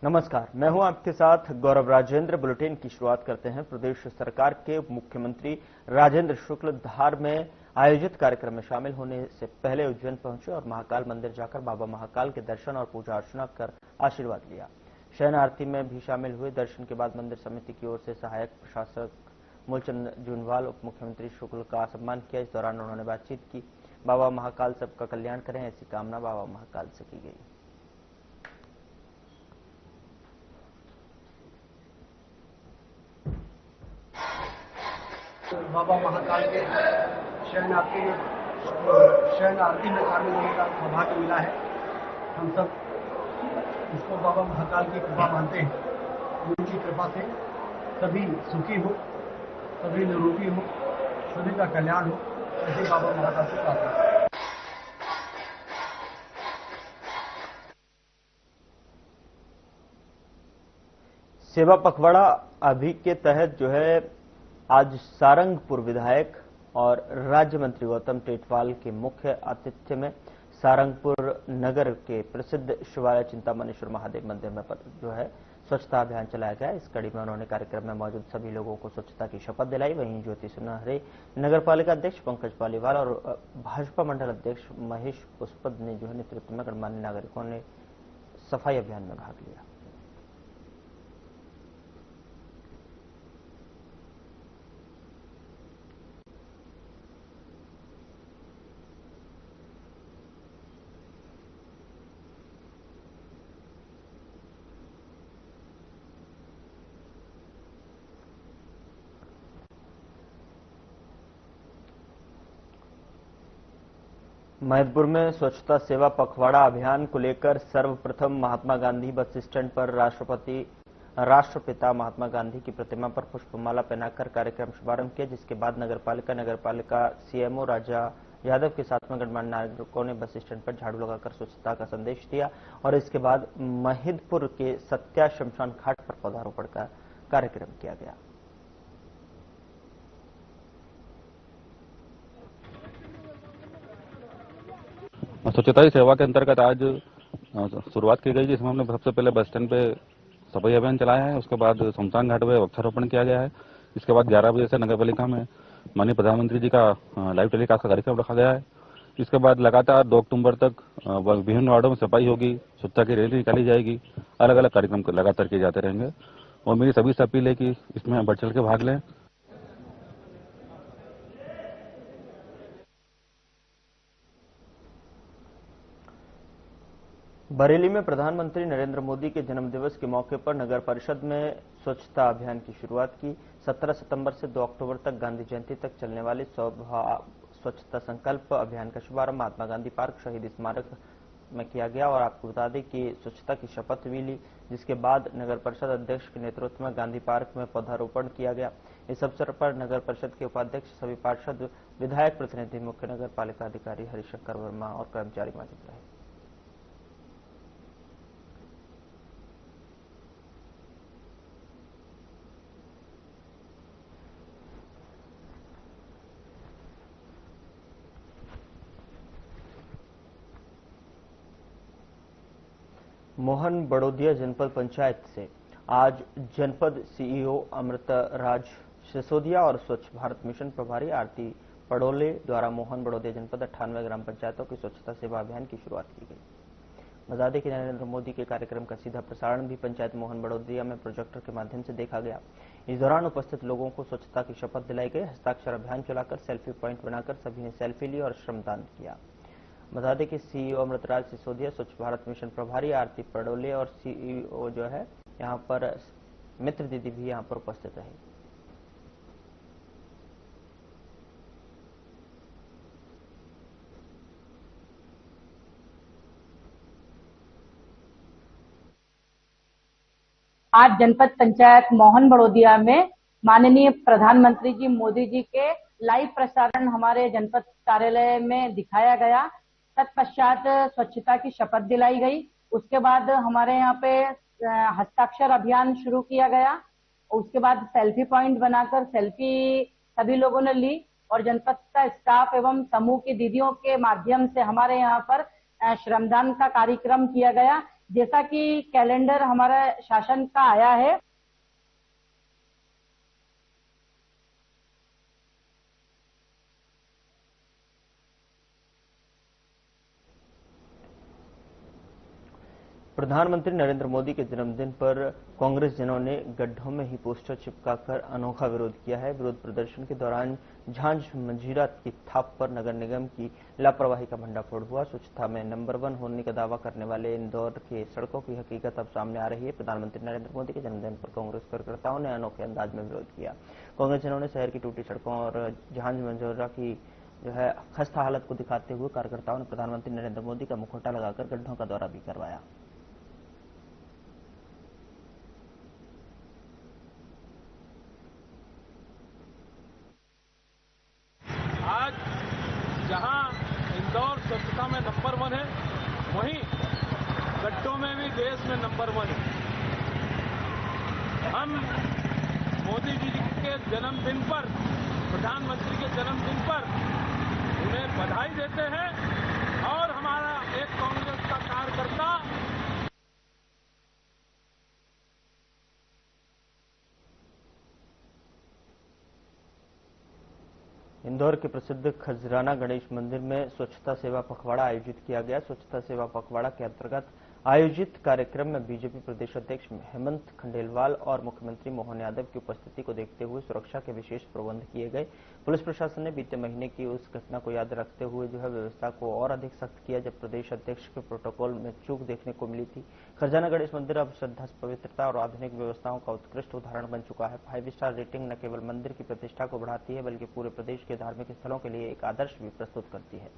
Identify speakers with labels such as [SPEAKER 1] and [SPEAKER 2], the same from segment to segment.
[SPEAKER 1] नमस्कार, मैं हूं आपके साथ गौरव राजेंद्र। बुलेटिन की शुरुआत करते हैं। प्रदेश सरकार के मुख्यमंत्री राजेंद्र शुक्ल धार में आयोजित कार्यक्रम में शामिल होने से पहले उज्जैन पहुंचे और महाकाल मंदिर जाकर बाबा महाकाल के दर्शन और पूजा अर्चना कर आशीर्वाद लिया। शयन आरती में भी शामिल हुए। दर्शन के बाद मंदिर समिति की ओर से सहायक प्रशासक मूलचंद जूनवाल उप मुख्यमंत्री शुक्ल का सम्मान किया। इस दौरान उन्होंने बातचीत की। बाबा महाकाल सबका कल्याण करें, ऐसी कामना बाबा महाकाल से की गई।
[SPEAKER 2] बाबा महाकाल के शयन आरती में शामिल होने का सौभाग्य मिला है। हम सब इसको बाबा महाकाल की कृपा मानते हैं। उनकी कृपा से सभी सुखी हो, सभी निरोगी हो, सभी का कल्याण हो, ऐसे बाबा महाकाल से प्रार्थना।
[SPEAKER 1] सेवा पखवाड़ा अभी के तहत जो है आज सारंगपुर विधायक और राज्य मंत्री गौतम टेटवाल के मुख्य आतिथ्य में सारंगपुर नगर के प्रसिद्ध शिवालय चिंतामणेश्वर महादेव मंदिर में जो है स्वच्छता अभियान चलाया गया। इस कड़ी में उन्होंने कार्यक्रम में मौजूद सभी लोगों को स्वच्छता की शपथ दिलाई। वहीं ज्योति सुनहरे, नगर पालिका अध्यक्ष पंकज पालीवाल और भाजपा मंडल अध्यक्ष महेश पुष्पद ने जो है नेतृत्व में गणमान्य नागरिकों ने सफाई अभियान में भाग लिया। मैदपुर में स्वच्छता सेवा पखवाड़ा अभियान को लेकर सर्वप्रथम महात्मा गांधी बस स्टैंड पर राष्ट्रपिता महात्मा गांधी की प्रतिमा पर पुष्पमाला पहनाकर कार्यक्रम शुभारंभ किया, जिसके बाद नगरपालिका सीएमओ राजा यादव के साथ में गणमान्य नागरिकों ने बस स्टैंड पर झाड़ू लगाकर स्वच्छता का संदेश दिया और इसके बाद महिदपुर के सत्या शमशान घाट पर पौधारोपण का कार्यक्रम किया गया।
[SPEAKER 3] स्वच्छता ही सेवा के अंतर्गत आज शुरुआत की गई, जिसमें हमने सबसे पहले बस स्टैंड पे सफाई अभियान चलाया है। उसके बाद शमशान घाट पे वृक्षारोपण किया गया है। इसके बाद 11 बजे से नगर पालिका में माननीय प्रधानमंत्री जी का लाइव टेलीकास्ट का कार्यक्रम रखा गया है। इसके बाद लगातार 2 अक्टूबर तक विभिन्न वार्डों में सफाई होगी, स्वच्छता की रैली निकाली जाएगी, अलग अलग कार्यक्रम लगातार किए जाते रहेंगे और मेरी सभी से अपील है कि इसमें बढ़ चढ़ के भाग लें।
[SPEAKER 1] बरेली में प्रधानमंत्री नरेंद्र मोदी के जन्मदिवस के मौके पर नगर परिषद में स्वच्छता अभियान की शुरुआत की। 17 सितंबर से 2 अक्टूबर तक गांधी जयंती तक चलने वाले स्वच्छता संकल्प अभियान का शुभारंभ महात्मा गांधी पार्क शहीद स्मारक में किया गया और आपको बता दें कि स्वच्छता की शपथ भी ली, जिसके बाद नगर परिषद अध्यक्ष के नेतृत्व में गांधी पार्क में पौधारोपण किया गया। इस अवसर पर नगर परिषद के उपाध्यक्ष, सभी पार्षद, विधायक प्रतिनिधि, मुख्य नगर पालिका अधिकारी हरिशंकर वर्मा और कर्मचारी मौजूद रहे। मोहन बड़ोदिया जनपद पंचायत से आज जनपद सीईओ अमृतराज सिसोदिया और स्वच्छ भारत मिशन प्रभारी आरती पड़ोले द्वारा मोहन बड़ोदिया जनपद 98 ग्राम पंचायतों की स्वच्छता सेवा अभियान की शुरुआत की गई। बता दें कि नरेंद्र मोदी के कार्यक्रम का सीधा प्रसारण भी पंचायत मोहन बड़ोदिया में प्रोजेक्टर के माध्यम से देखा गया। इस दौरान उपस्थित लोगों को स्वच्छता की शपथ दिलाई गई। हस्ताक्षर अभियान चलाकर सेल्फी पॉइंट बनाकर सभी ने सेल्फी ली और श्रमदान किया। बता दें कि सीईओ अमृतराज सिसोदिया, स्वच्छ भारत मिशन प्रभारी आरती पड़ोले और सीईओ जो है यहां पर मित्र दीदी भी यहां पर उपस्थित रही।
[SPEAKER 4] आज जनपद पंचायत मोहन बड़ोदिया में माननीय प्रधानमंत्री जी मोदी जी के लाइव प्रसारण हमारे जनपद कार्यालय में दिखाया गया। तत्पश्चात स्वच्छता की शपथ दिलाई गई। उसके बाद हमारे यहाँ पे हस्ताक्षर अभियान शुरू किया गया। उसके बाद सेल्फी पॉइंट बनाकर सेल्फी सभी लोगों ने ली और जनपद का स्टाफ एवं समूह की दीदियों के माध्यम से हमारे यहाँ पर श्रमदान का कार्यक्रम किया गया, जैसा कि कैलेंडर हमारा शासन का आया है,
[SPEAKER 1] प्रधानमंत्री नरेंद्र मोदी के जन्मदिन पर कांग्रेस जनों ने गड्ढों में ही पोस्टर चिपकाकर अनोखा विरोध किया है। विरोध प्रदर्शन के दौरान झांझ मंजीरा की थाप पर नगर निगम की लापरवाही का भंडाफोड़ हुआ। स्वच्छता में नंबर 1 होने का दावा करने वाले इंदौर के सड़कों की हकीकत अब सामने आ रही है। प्रधानमंत्री नरेंद्र मोदी के जन्मदिन पर कांग्रेस कार्यकर्ताओं ने अनोखे अंदाज में विरोध किया। कांग्रेस जनों ने शहर की टूटी सड़कों और झांझ मंजीरा की खस्ता हालत को दिखाते हुए कार्यकर्ताओं ने प्रधानमंत्री नरेंद्र मोदी का मुखौटा लगाकर गड्ढों का दौरा भी करवाया।
[SPEAKER 5] आज जहां इंदौर स्वच्छता में नंबर 1 है, वहीं गड्ढों में भी देश में नंबर 1 है। हम मोदी जी के जन्मदिन पर, प्रधानमंत्री के जन्मदिन पर उन्हें बधाई देते हैं और हमारा एक कांग्रेस का कार्यकर्ता
[SPEAKER 1] इंदौर के प्रसिद्ध खजराना गणेश मंदिर में स्वच्छता सेवा पखवाड़ा आयोजित किया गया। स्वच्छता सेवा पखवाड़ा के अंतर्गत आयोजित कार्यक्रम में बीजेपी प्रदेश अध्यक्ष हेमंत खंडेलवाल और मुख्यमंत्री मोहन यादव की उपस्थिति को देखते हुए सुरक्षा के विशेष प्रबंध किए गए। पुलिस प्रशासन ने बीते महीने की उस घटना को याद रखते हुए व्यवस्था को और अधिक सख्त किया जब प्रदेश अध्यक्ष के प्रोटोकॉल में चूक देखने को मिली थी। खजाना गणेश मंदिर अब श्रद्धा, पवित्रता और आधुनिक व्यवस्थाओं का उत्कृष्ट उदाहरण बन चुका है। 5 स्टार रेटिंग न केवल मंदिर की प्रतिष्ठा को बढ़ाती है बल्कि पूरे प्रदेश के धार्मिक स्थलों के लिए एक आदर्श भी प्रस्तुत करती है।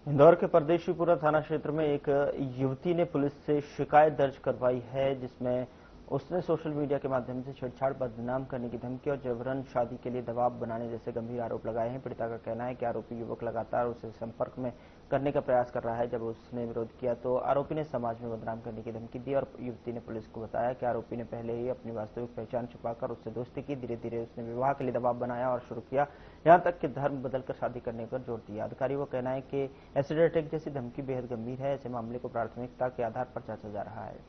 [SPEAKER 1] इंदौर के परदेशीपुरा थाना क्षेत्र में एक युवती ने पुलिस से शिकायत दर्ज करवाई है, जिसमें उसने सोशल मीडिया के माध्यम से छेड़छाड़, बदनाम करने की धमकी और जबरन शादी के लिए दबाव बनाने जैसे गंभीर आरोप लगाए हैं। पीड़िता का कहना है कि आरोपी युवक लगातार उसे संपर्क में करने का प्रयास कर रहा है। जब उसने विरोध किया तो आरोपी ने समाज में बदनाम करने की धमकी दी और युवती ने पुलिस को बताया कि आरोपी ने पहले ही अपनी वास्तविक पहचान छुपाकर उससे दोस्ती की। धीरे धीरे उसने विवाह के लिए दबाव बनाया और शुरू किया, यहाँ तक कि धर्म बदलकर शादी करने पर जोर दिया। अधिकारी का कहना है कि एसिड अटैक जैसी धमकी बेहद गंभीर है। ऐसे मामले को प्राथमिकता के आधार पर जांचा जा रहा है।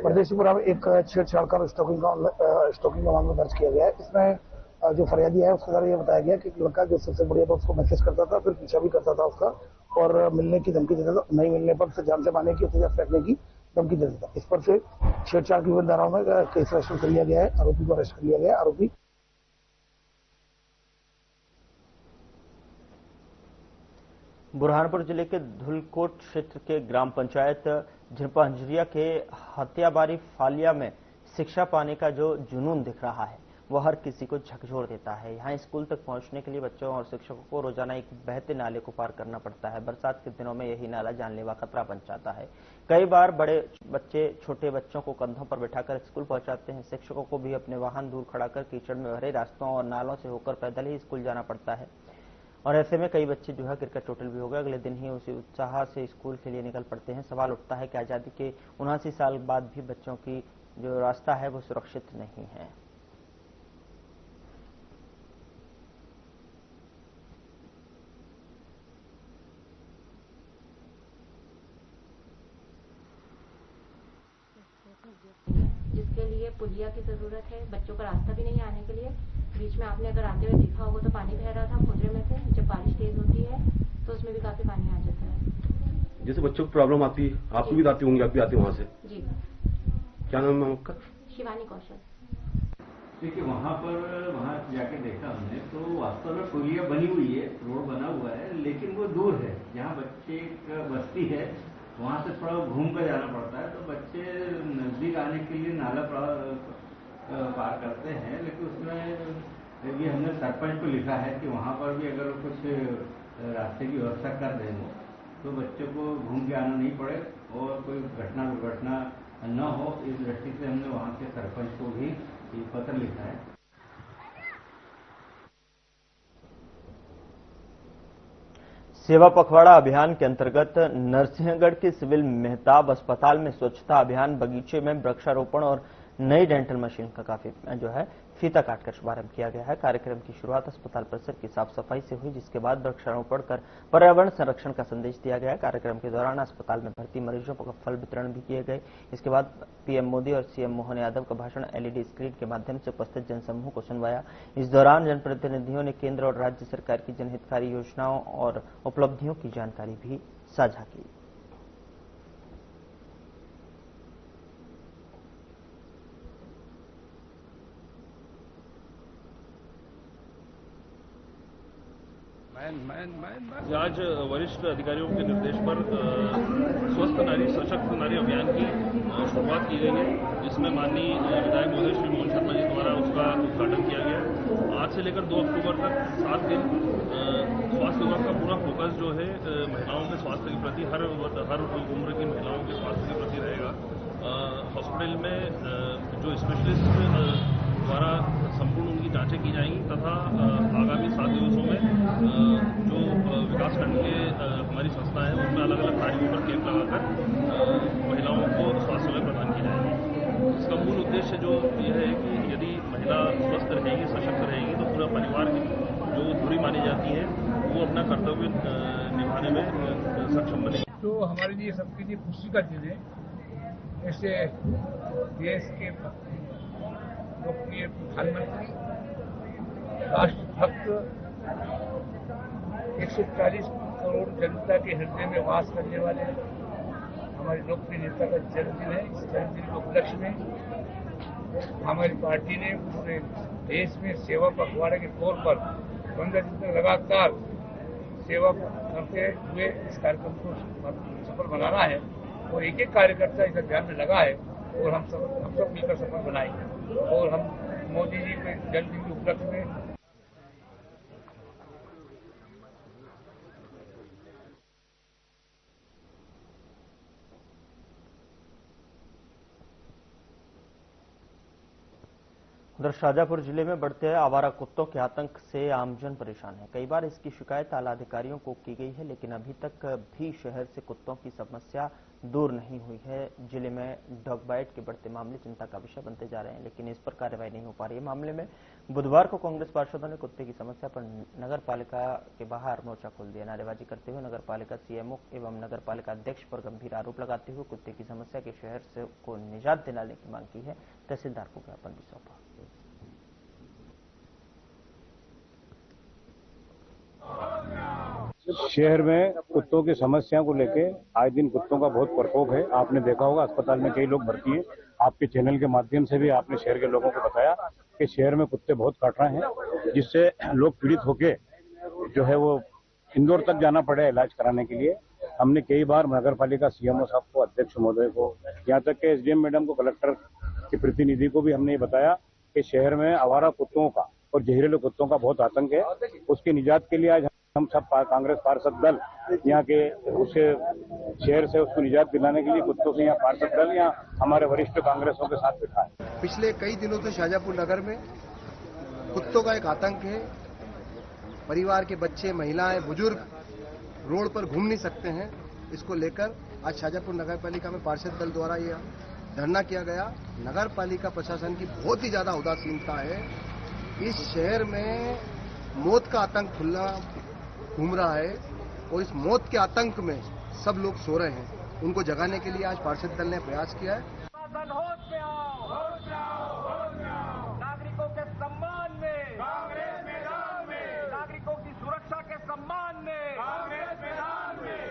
[SPEAKER 6] परदेशीपुरा में एक छेड़छाड़ का स्टॉकिंग का मामला दर्ज किया गया है। इसमें जो फरियादी है उसके द्वारा ये बताया गया कि एक लड़का जो सबसे बढ़िया था उसको मैसेज करता था, फिर पीछा भी करता था उसका और मिलने की धमकी देता था। नहीं मिलने पर उसे जान से मारने की, उसे फेंकने की धमकी देता था। इस पर से छेड़छाड़ की विभिन्न धाराओं में केस रजिस्टर कर लिया गया है। आरोपी को अरेस्ट कर लिया गया है। आरोपी
[SPEAKER 1] बुरहानपुर जिले के धुलकोट क्षेत्र के ग्राम पंचायत झिरपांजरिया के हत्याबारी फालिया में शिक्षा पाने का जो जुनून दिख रहा है वह हर किसी को झकझोर देता है। यहाँ स्कूल तक पहुंचने के लिए बच्चों और शिक्षकों को रोजाना एक बहते नाले को पार करना पड़ता है। बरसात के दिनों में यही नाला जानलेवा खतरा बन जाता है। कई बार बड़े बच्चे छोटे बच्चों को कंधों पर बिठाकर स्कूल पहुंचाते हैं। शिक्षकों को भी अपने वाहन दूर खड़ा कर कीचड़ में भरे रास्तों और नालों से होकर पैदल ही स्कूल जाना पड़ता है और ऐसे में कई बच्चे गिरकर चोटिल भी हो गए। अगले दिन ही उसी उत्साह से स्कूल के लिए निकल पड़ते हैं। सवाल उठता है कि आजादी के 79 साल बाद भी बच्चों की जो रास्ता है वो सुरक्षित नहीं है।
[SPEAKER 7] जिसके लिए पुलिया की जरूरत है, बच्चों का रास्ता भी नहीं आने के लिए। बीच में आपने अगर आते हुए देखा होगा तो पानी बह रहा था खोजरे में से। जब बारिश तेज होती है तो उसमें भी काफी पानी आ जाता है।
[SPEAKER 8] जैसे बच्चों को प्रॉब्लम आती है, आपको भी आती होंगी, आप भी आते वहाँ से?
[SPEAKER 7] जी।
[SPEAKER 8] क्या नाम है आपका?
[SPEAKER 7] शिवानी कौशल।
[SPEAKER 9] देखिए वहाँ जाके देखा हमने तो वास्तव में पुलिया बनी हुई है, रोड बना हुआ है, लेकिन वो दूर है। जहाँ बच्चे का बस्ती है वहाँ से थोड़ा घूम कर जाना पड़ता है, तो बच्चे नजदीक आने के लिए नाला पार करते हैं। लेकिन उसमें ये हमने सरपंच को लिखा है कि वहाँ पर भी अगर कुछ रास्ते की व्यवस्था कर दें वो, तो बच्चों को घूम के आना नहीं पड़े और कोई घटना दुर्घटना न हो, इस दृष्टि से हमने वहाँ के सरपंच को भी पत्र लिखा है।
[SPEAKER 1] सेवा पखवाड़ा अभियान के अंतर्गत नरसिंहगढ़ के सिविल मेहताब अस्पताल में स्वच्छता अभियान, बगीचे में वृक्षारोपण और नई डेंटल मशीन का काफी फीता काटकर शुभारंभ किया गया है। कार्यक्रम की शुरुआत अस्पताल परिसर की साफ सफाई से हुई, जिसके बाद वृक्षारोपण कर पर्यावरण संरक्षण का संदेश दिया गया। कार्यक्रम के दौरान अस्पताल में भर्ती मरीजों को फल वितरण भी किए गए। इसके बाद पीएम मोदी और सीएम मोहन यादव का भाषण एलईडी स्क्रीन के माध्यम से उपस्थित जनसमूह को सुनवाया। इस दौरान जनप्रतिनिधियों ने केंद्र और राज्य सरकार की जनहितकारी योजनाओं और उपलब्धियों की जानकारी भी साझा की।
[SPEAKER 10] आज वरिष्ठ अधिकारियों के निर्देश पर स्वस्थ नारी सशक्त नारी अभियान की शुरुआत की गई है, जिसमें माननीय विधायक महोदय श्री मोहन शर्मा जी द्वारा उसका उद्घाटन किया गया। आज से लेकर 2 अक्टूबर तक 7 दिन स्वास्थ्य विभाग का पूरा फोकस जो है महिलाओं के स्वास्थ्य के प्रति, हर उम्र की महिलाओं के स्वास्थ्य के प्रति रहेगा। हॉस्पिटल में जो स्पेशलिस्ट द्वारा संपूर्ण उनकी जांचें की जाएंगी तथा आगामी 7 दिवसों में जो विकासखंड के हमारी संस्था है उनमें अलग अलग कार्यों पर कैंप लगाकर महिलाओं को स्वास्थ्य सेवाएं प्रदान की जाएंगी। इसका मूल उद्देश्य जो यह है कि यदि महिला स्वस्थ रहेगी, सशक्त रहेगी, तो पूरा परिवार की जो धुरी मानी जाती है वो अपना कर्तव्य निभाने में सक्षम बनेगी।
[SPEAKER 11] तो हमारे लिए सबके लिए खुशी का दिन है। ऐसे देश के लोकप्रिय प्रधानमंत्री, राष्ट्रभक्त, 140 करोड़ जनता के हृदय में वास करने वाले हमारे लोकप्रिय नेता का जन्मदिन है। इस जन्मदिन के उपलक्ष्य में हमारी पार्टी ने पूरे देश में सेवा पखवाड़े के तौर पर 15 दिन तक लगातार सेवा करते हुए इस कार्यक्रम को सफल बनाना है और एक कार्यकर्ता इस अभियान में लगा है और हम सब मिलकर सफल बनाएंगे। और हम मोदी जी के जन्मदिन के उपलक्ष्य में
[SPEAKER 1] उधर शाजापुर जिले में बढ़ते आवारा कुत्तों के आतंक से आमजन परेशान है। कई बार इसकी शिकायत आला अधिकारियों को की गई है, लेकिन अभी तक भी शहर से कुत्तों की समस्या दूर नहीं हुई है। जिले में डॉग बाइट के बढ़ते मामले चिंता का विषय बनते जा रहे हैं, लेकिन इस पर कार्रवाई नहीं हो पा रही है। मामले में बुधवार को कांग्रेस पार्षदों ने कुत्ते की समस्या पर नगर पालिका के बाहर मोर्चा खोल दिया। नारेबाजी करते हुए नगर पालिका सीएमओ एवं नगर पालिका अध्यक्ष पर गंभीर आरोप लगाते हुए कुत्ते की समस्या के शहर से को निजात दिलाने की मांग की है। तहसीलदार को ज्ञापन भी सौंपा।
[SPEAKER 12] शहर में कुत्तों की समस्याओं को लेके आए दिन कुत्तों का बहुत प्रकोप है। आपने देखा होगा अस्पताल में कई लोग भर्ती हैं। आपके चैनल के माध्यम से भी आपने शहर के लोगों को बताया कि शहर में कुत्ते बहुत काट रहे हैं, जिससे लोग पीड़ित होके जो है वो इंदौर तक जाना पड़े इलाज कराने के लिए। हमने कई बार नगर पालिका सीएमओ साहब को, अध्यक्ष महोदय को, यहाँ तक के एसडीएम मैडम को, कलेक्टर के प्रतिनिधि को भी हमने ये बताया कि शहर में आवारा कुत्तों का और जहरीले कुत्तों का बहुत आतंक है। उसकी निजात के लिए आज हम सब कांग्रेस पार्षद दल यहाँ के उसे शहर से उसको निजात दिलाने के लिए कुत्तों से यहाँ पार्षद दल या हमारे वरिष्ठ कांग्रेसों के साथ बैठा है।
[SPEAKER 2] पिछले कई दिनों से शाजापुर नगर में कुत्तों का एक आतंक है। परिवार के बच्चे, महिलाएं, बुजुर्ग रोड पर घूम नहीं सकते हैं। इसको लेकर आज शाजापुर नगर पालिका में पार्षद दल द्वारा यह धरना किया गया। नगर पालिका प्रशासन की बहुत ही ज्यादा उदासीनता है। इस शहर में मौत का आतंक खुला घूम रहा है और इस मौत के आतंक में सब लोग सो रहे हैं। उनको जगाने के लिए आज पार्षद दल ने प्रयास किया है।
[SPEAKER 13] नागरिकों के सम्मान में कांग्रेस मैदान में, नागरिकों की सुरक्षा के सम्मान में कांग्रेस मैदान में।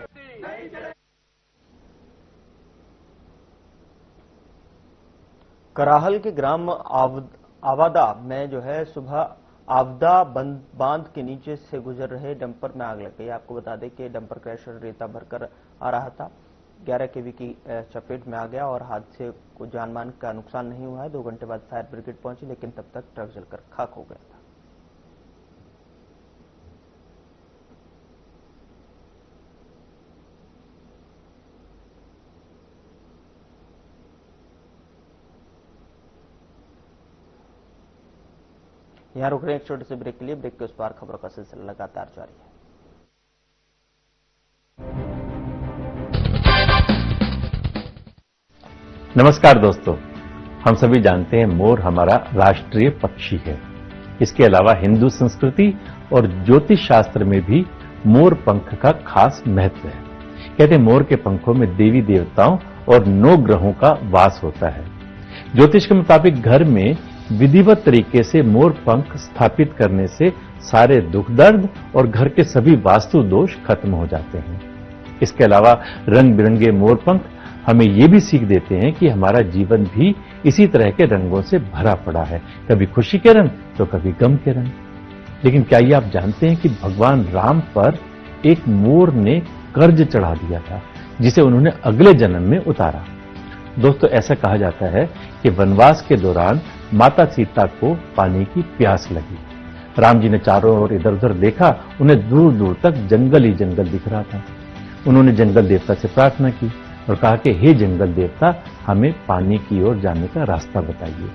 [SPEAKER 1] कराहल के ग्राम आवादा में जो है सुबह आवदा बांध के नीचे से गुजर रहे डंपर में आग लग गई। आपको बता दें कि डंपर क्रैशर रेता भरकर आ रहा था, 11 केवी की चपेट में आ गया और हादसे को जानमाल का नुकसान नहीं हुआ है। 2 घंटे बाद फायर ब्रिगेड पहुंची, लेकिन तब तक ट्रक जलकर खाक हो गया था। यहां रुक रहे हैं एक छोटे से ब्रेक के लिए। ब्रेक के उस पार खबरों का सिलसिला लगातार जारी है।
[SPEAKER 14] नमस्कार दोस्तों, हम सभी जानते हैं मोर हमारा राष्ट्रीय पक्षी है। इसके अलावा हिंदू संस्कृति और ज्योतिष शास्त्र में भी मोर पंख का खास महत्व है। कहते हैं मोर के पंखों में देवी देवताओं और 9 ग्रहों का वास होता है। ज्योतिष के मुताबिक घर में विधिवत तरीके से मोर पंख स्थापित करने से सारे दुख दर्द और घर के सभी वास्तु दोष खत्म हो जाते हैं। इसके अलावा रंग बिरंगे मोर पंख हमें ये भी सीख देते हैं कि हमारा जीवन भी इसी तरह के रंगों से भरा पड़ा है, कभी खुशी के रंग तो कभी गम के रंग। लेकिन क्या ये आप जानते हैं कि भगवान राम पर एक मोर ने कर्ज चढ़ा दिया था, जिसे उन्होंने अगले जन्म में उतारा। दोस्तों, ऐसा कहा जाता है कि वनवास के दौरान माता सीता को पानी की प्यास लगी। राम जी ने चारों ओर इधर उधर देखा, उन्हें दूर दूर तक जंगल ही जंगल दिख रहा था। उन्होंने जंगल देवता से प्रार्थना की और कहा कि हे जंगल देवता, हमें पानी की ओर जाने का रास्ता बताइए।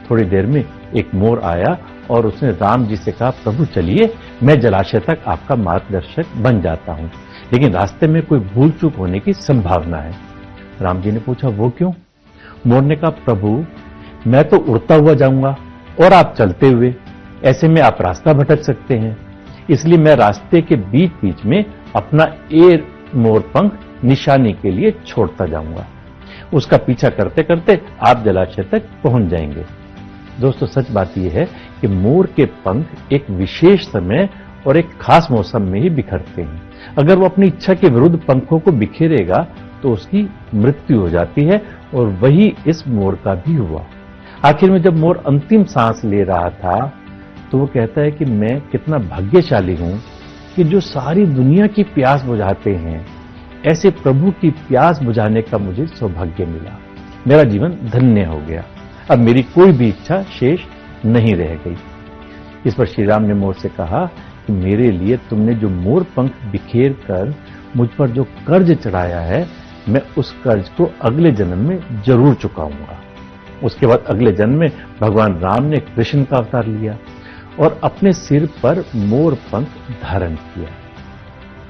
[SPEAKER 14] थोड़ी देर में एक मोर आया और उसने राम जी से कहा, प्रभु चलिए, मैं जलाशय तक आपका मार्गदर्शक बन जाता हूं, लेकिन रास्ते में कोई भूल चूक होने की संभावना है। राम जी ने पूछा, वो क्यों? मोर ने कहा, प्रभु मैं तो उड़ता हुआ जाऊंगा और आप चलते हुए, ऐसे में आप रास्ता भटक सकते हैं, इसलिए मैं रास्ते के बीच बीच में अपना एक मोर पंख निशानी के लिए छोड़ता जाऊंगा। उसका पीछा करते करते आप जलाशय तक पहुंच जाएंगे। दोस्तों, सच बात यह है कि मोर के पंख एक विशेष समय और एक खास मौसम में ही बिखरते हैं। अगर वो अपनी इच्छा के विरुद्ध पंखों को बिखेरेगा तो उसकी मृत्यु हो जाती है, और वही इस मोर का भी हुआ। आखिर में जब मोर अंतिम सांस ले रहा था तो वो कहता है कि मैं कितना भाग्यशाली हूं कि जो सारी दुनिया की प्यास बुझाते हैं, ऐसे प्रभु की प्यास बुझाने का मुझे सौभाग्य मिला। मेरा जीवन धन्य हो गया, अब मेरी कोई भी इच्छा शेष नहीं रह गई। इस पर श्री राम ने मोर से कहा कि मेरे लिए तुमने जो मोर पंख बिखेर कर मुझ पर जो कर्ज चढ़ाया है, मैं उस कर्ज को अगले जन्म में जरूर चुकाऊंगा। उसके बाद अगले जन्म में भगवान राम ने कृष्ण का अवतार लिया और अपने सिर पर मोर पंख धारण किया।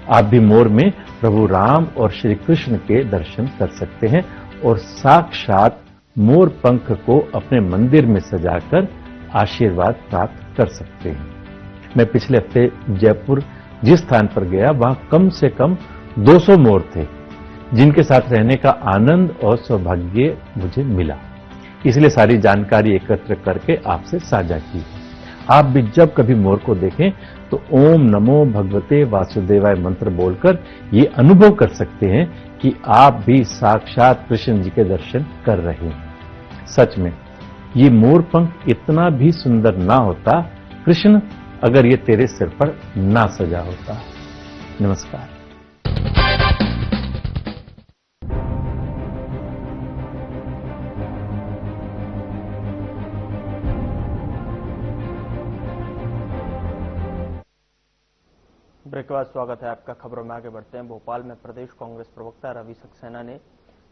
[SPEAKER 14] आप भी मोर में प्रभु राम और श्री कृष्ण के दर्शन कर सकते हैं और साक्षात मोर पंख को अपने मंदिर में सजाकर आशीर्वाद प्राप्त कर सकते हैं। मैं पिछले हफ्ते जयपुर जिस स्थान पर गया, वहां कम से कम 200 मोर थे, जिनके साथ रहने का आनंद और सौभाग्य मुझे मिला। इसलिए सारी जानकारी एकत्र करके आपसे साझा की। आप भी जब कभी मोर को देखें तो ओम नमो भगवते वासुदेवाय मंत्र बोलकर ये अनुभव कर सकते हैं कि आप भी साक्षात कृष्ण जी के दर्शन कर रहे हैं। सच में ये मोर पंख इतना भी सुंदर ना होता, कृष्ण, अगर ये तेरे सिर पर ना सजा होता। नमस्कार।
[SPEAKER 1] ब्रेक के बाद स्वागत है आपका। खबरों में आगे बढ़ते हैं। भोपाल में प्रदेश कांग्रेस प्रवक्ता रवि सक्सेना ने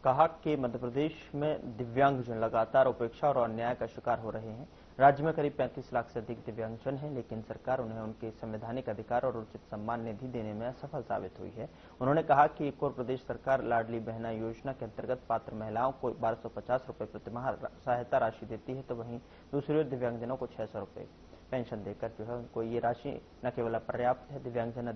[SPEAKER 1] कहा कि मध्य प्रदेश में दिव्यांगजन लगातार उपेक्षा और अन्याय का शिकार हो रहे हैं। राज्य में करीब 35 लाख से अधिक दिव्यांगजन हैं, लेकिन सरकार उन्हें उनके संवैधानिक अधिकार और उचित सम्मान निधि देने में असफल साबित हुई है। उन्होंने कहा कि एक और प्रदेश सरकार लाडली बहना योजना के अंतर्गत पात्र महिलाओं को 1250 रुपए प्रतिमाह सहायता राशि देती है, तो वहीं दूसरी ओर दिव्यांगजनों को 600 रुपए पेंशन देकर जो है उनको ये राशि न केवल पर्याप्त है, दिव्यांगजन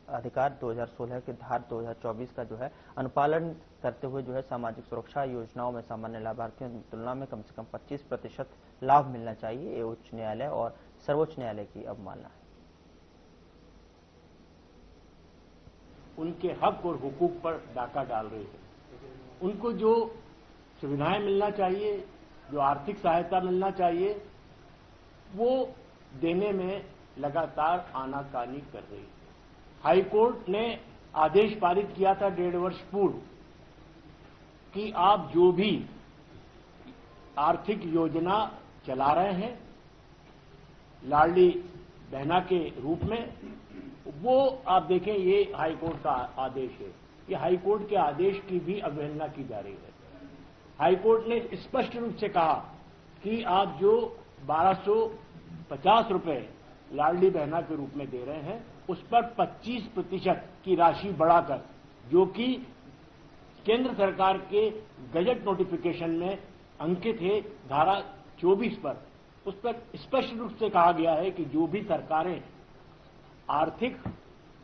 [SPEAKER 1] अधिकार 2016 के धारा 2024 का जो है अनुपालन करते हुए जो है सामाजिक सुरक्षा योजनाओं में सामान्य लाभार्थियों की तुलना में कम से कम 25% लाभ मिलना चाहिए। ये उच्च न्यायालय और सर्वोच्च न्यायालय की अवमानना है।
[SPEAKER 15] उनके हक और हुकूक पर डाका डाल रही है। उनको जो सुविधाएं मिलना चाहिए, जो आर्थिक सहायता मिलना चाहिए, वो देने में लगातार आनाकानी कर रही है। हाईकोर्ट ने आदेश पारित किया था 1.5 वर्ष पूर्व कि आप जो भी आर्थिक योजना चला रहे हैं लाडली बहना के रूप में, वो आप देखें, ये हाईकोर्ट का आदेश है। ये हाईकोर्ट के आदेश की भी अवहेलना की जा रही है। हाईकोर्ट ने स्पष्ट रूप से कहा कि आप जो 1250 रुपए लाडली बहना के रूप में दे रहे हैं, उस पर 25% की राशि बढ़ाकर, जो कि केंद्र सरकार के गजट नोटिफिकेशन में अंकित है धारा 24 पर, उस पर स्पष्ट रूप से कहा गया है कि जो भी सरकारें आर्थिक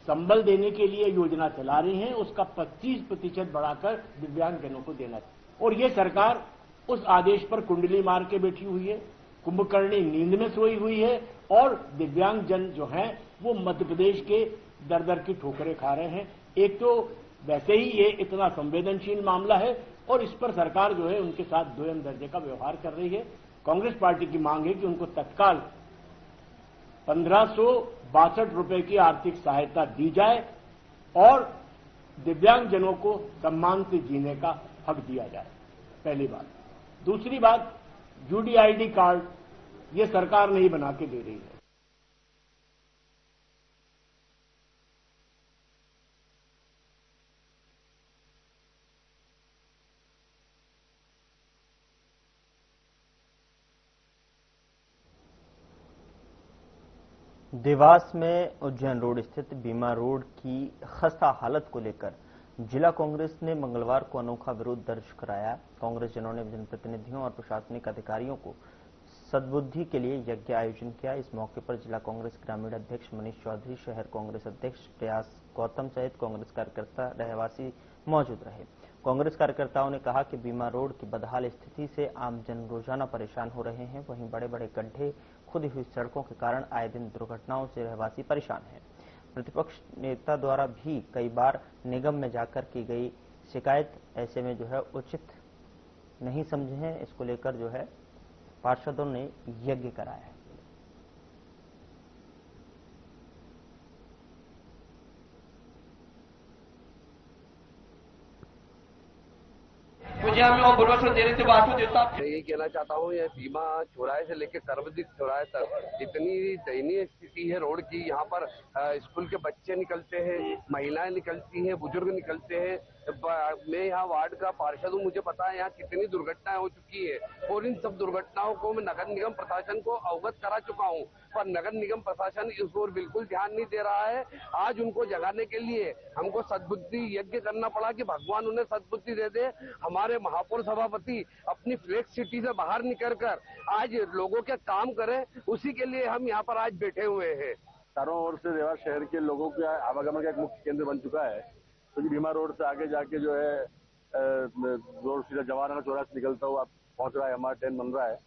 [SPEAKER 15] संबल देने के लिए योजना चला रही हैं उसका 25% बढ़ाकर दिव्यांगजनों को देना चाहिए। और ये सरकार उस आदेश पर कुंडली मार के बैठी हुई है, कुंभकर्णी नींद में सोई हुई है और दिव्यांगजन जो हैं वो मध्य प्रदेश के दर दर की ठोकरें खा रहे हैं। एक तो वैसे ही ये इतना संवेदनशील मामला है और इस पर सरकार जो है उनके साथ दोयम दर्जे का व्यवहार कर रही है। कांग्रेस पार्टी की मांग है कि उनको तत्काल 1562 रुपए की आर्थिक सहायता दी जाए और दिव्यांगजनों को सम्मान से जीने का हक दिया जाए, पहली बात। दूसरी बात, यूडीआईडी कार्ड ये सरकार नहीं बना के दे रही है।
[SPEAKER 1] देवास में उज्जैन रोड स्थित बीमा रोड की खस्ता हालत को लेकर जिला कांग्रेस ने मंगलवार को अनोखा विरोध दर्ज कराया। कांग्रेस जनों ने जनप्रतिनिधियों और प्रशासनिक अधिकारियों को सद्बुद्धि के लिए यज्ञ आयोजन किया। इस मौके पर जिला कांग्रेस ग्रामीण अध्यक्ष मनीष चौधरी, शहर कांग्रेस अध्यक्ष प्रयास गौतम सहित कांग्रेस कार्यकर्ता रहवासी मौजूद रहे। कांग्रेस कार्यकर्ताओं ने कहा कि बीमा रोड की बदहाल स्थिति से आम जन रोजाना परेशान हो रहे हैं। वहीं बड़े बड़े गड्ढे, खुदी हुई सड़कों के कारण आए दिन दुर्घटनाओं से रहवासी परेशान हैं। प्रतिपक्ष नेता द्वारा भी कई बार निगम में जाकर की गई शिकायत ऐसे में जो है उचित नहीं समझे हैं। इसको लेकर जो है पार्षदों ने यज्ञ कराया है।
[SPEAKER 16] मैं यही कहना चाहता हूँ, यह बीमा चौराहे से लेकर करवदी चौराहे तक इतनी दयनीय स्थिति है रोड की। यहाँ पर स्कूल के बच्चे निकलते हैं, महिलाएं निकलती हैं, बुजुर्ग निकलते हैं। मैं यहाँ वार्ड का पार्षद हूँ, मुझे पता है यहाँ कितनी दुर्घटनाएं हो चुकी है और इन सब दुर्घटनाओं को मैं नगर निगम प्रशासन को अवगत करा चुका हूँ, पर नगर निगम प्रशासन इस ओर बिल्कुल ध्यान नहीं दे रहा है। आज उनको जगाने के लिए हमको सद्बुद्धि यज्ञ करना पड़ा कि भगवान उन्हें सद्बुद्धि दे दे। हमारे महापौर सभापति अपनी फ्लेक्स सिटी से बाहर निकल कर आज लोगों के काम करें, उसी के लिए हम यहाँ पर आज बैठे हुए हैं।
[SPEAKER 17] चारों ओर से देवास शहर के लोगों के आवागमन का एक मुख्य केंद्र बन चुका है, क्योंकि बीमा रोड से आगे जाके जो है रोड सीधा जवाहरलाल चौराहे से निकलता हुआ पहुंच रहा है, हमारा ट्रेन बन रहा है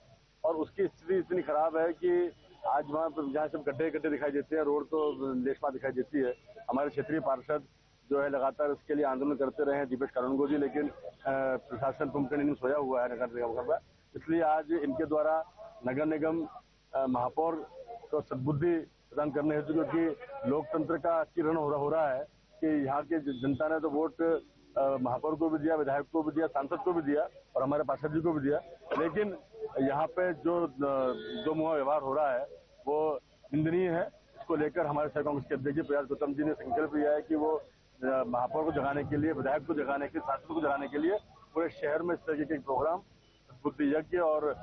[SPEAKER 17] और उसकी स्थिति इतनी खराब है कि आज वहाँ पर जहाँ सब गड्ढे गड्ढे दिखाई देते हैं, रोड तो लेशमा दिखाई देती है। हमारे क्षेत्रीय पार्षद जो है लगातार इसके लिए आंदोलन करते रहे हैं, दीपेश कानूनगो जी, लेकिन प्रशासन कुंभकर्णी में सोया हुआ है नगर निगम का। इसलिए आज इनके द्वारा नगर निगम महापौर को सद्बुद्धि प्रदान करने हेतु, क्योंकि लोकतंत्र का किरण हो रहा है कि यहाँ की जनता ने तो वोट महापौर को भी दिया, विधायक को भी दिया, सांसद को भी दिया और हमारे पार्षद जी को भी दिया, लेकिन यहाँ पे जो मुँह व्यवहार हो रहा है वो निंदनीय है। इसको लेकर हमारे शहर कांग्रेस के अध्यक्ष प्रयास गौतम जी ने संकल्प लिया है कि वो महापौर को जगाने के लिए, विधायक को जगाने के लिए, सांसद को जगाने के लिए पूरे शहर में इस तरीके के प्रोग्राम, बुद्धि यज्ञ और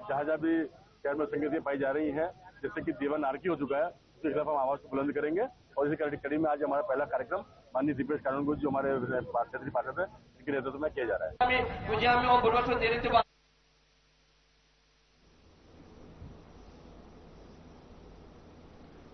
[SPEAKER 17] जहाँ भी शहर में संगतियां पाई जा रही हैं, जैसे कि दीवान आरकी हो चुका है, तो इस तरफ हम आवाज को बुलंद करेंगे। और इसी कड़ी में आज हमारा पहला कार्यक्रम माननीय दीपेश कानूनगो जो हमारे पार्षद है, इनके नेतृत्व में किया जा रहा है।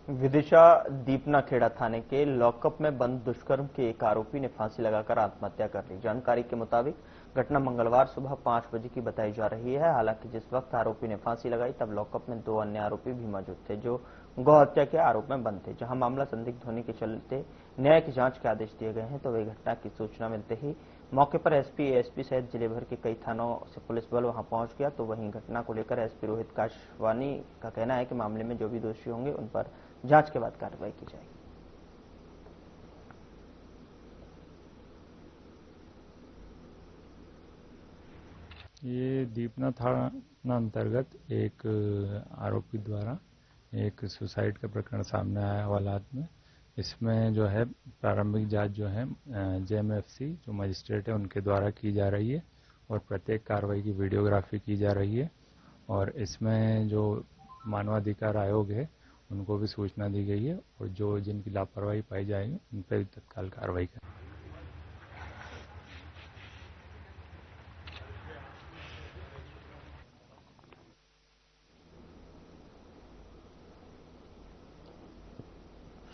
[SPEAKER 1] विदिशा दीपनाखेड़ा थाने के लॉकअप में बंद दुष्कर्म के एक आरोपी ने फांसी लगाकर आत्महत्या कर ली। जानकारी के मुताबिक घटना मंगलवार सुबह 5 बजे की बताई जा रही है। हालांकि जिस वक्त आरोपी ने फांसी लगाई तब लॉकअप में 2 अन्य आरोपी भी मौजूद थे जो गौ हत्या के आरोप में बंद थे। जहां मामला संदिग्ध होने के चलते न्याय की जांच के आदेश दिए गए हैं, तो वही घटना की सूचना मिलते ही मौके पर एसपी, एएसपी सहित जिले भर के कई थानों से पुलिस बल वहां पहुंच गया। तो वहीं घटना को लेकर एसपी रोहित काशवानी का कहना है कि मामले में जो भी दोषी होंगे उन पर जांच के बाद कार्रवाई की जाएगी।
[SPEAKER 18] ये दीपना थाना अंतर्गत एक आरोपी द्वारा एक सुसाइड का प्रकरण सामने आया हवालात में। इसमें जो है प्रारंभिक जांच जो है जेएमएफसी जो मजिस्ट्रेट है उनके द्वारा की जा रही है और प्रत्येक कार्रवाई की वीडियोग्राफी की जा रही है। और इसमें जो मानवाधिकार आयोग है उनको भी सूचना दी गई है और जो जिनकी लापरवाही पाई जाएगी उन पर तत्काल कार्रवाई करें।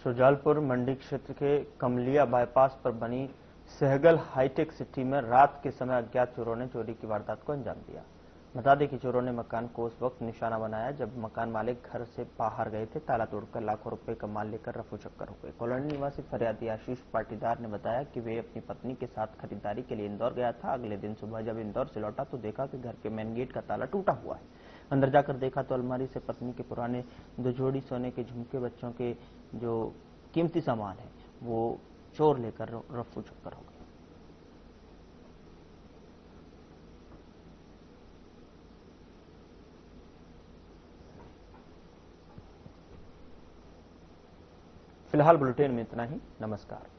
[SPEAKER 1] शुजालपुर मंडी क्षेत्र के कमलिया बाईपास पर बनी सहगल हाईटेक सिटी में रात के समय अज्ञात चोरों ने चोरी की वारदात को अंजाम दिया। बता दें कि चोरों ने मकान को उस वक्त निशाना बनाया जब मकान मालिक घर से बाहर गए थे। ताला तोड़कर लाखों रुपए का माल लेकर रफू चक्कर हो गए। कॉलोनी निवासी फरियादी आशीष पाटीदार ने बताया कि वे अपनी पत्नी के साथ खरीदारी के लिए इंदौर गया था। अगले दिन सुबह जब इंदौर से लौटा तो देखा कि घर के मेन गेट का ताला टूटा हुआ है। अंदर जाकर देखा तो अलमारी से पत्नी के पुराने 2 जोड़ी सोने के झुमके, बच्चों के जो कीमती सामान है वो चोर लेकर रफू चक्कर हो गए। फिलहाल बुलेटिन में इतना ही। नमस्कार।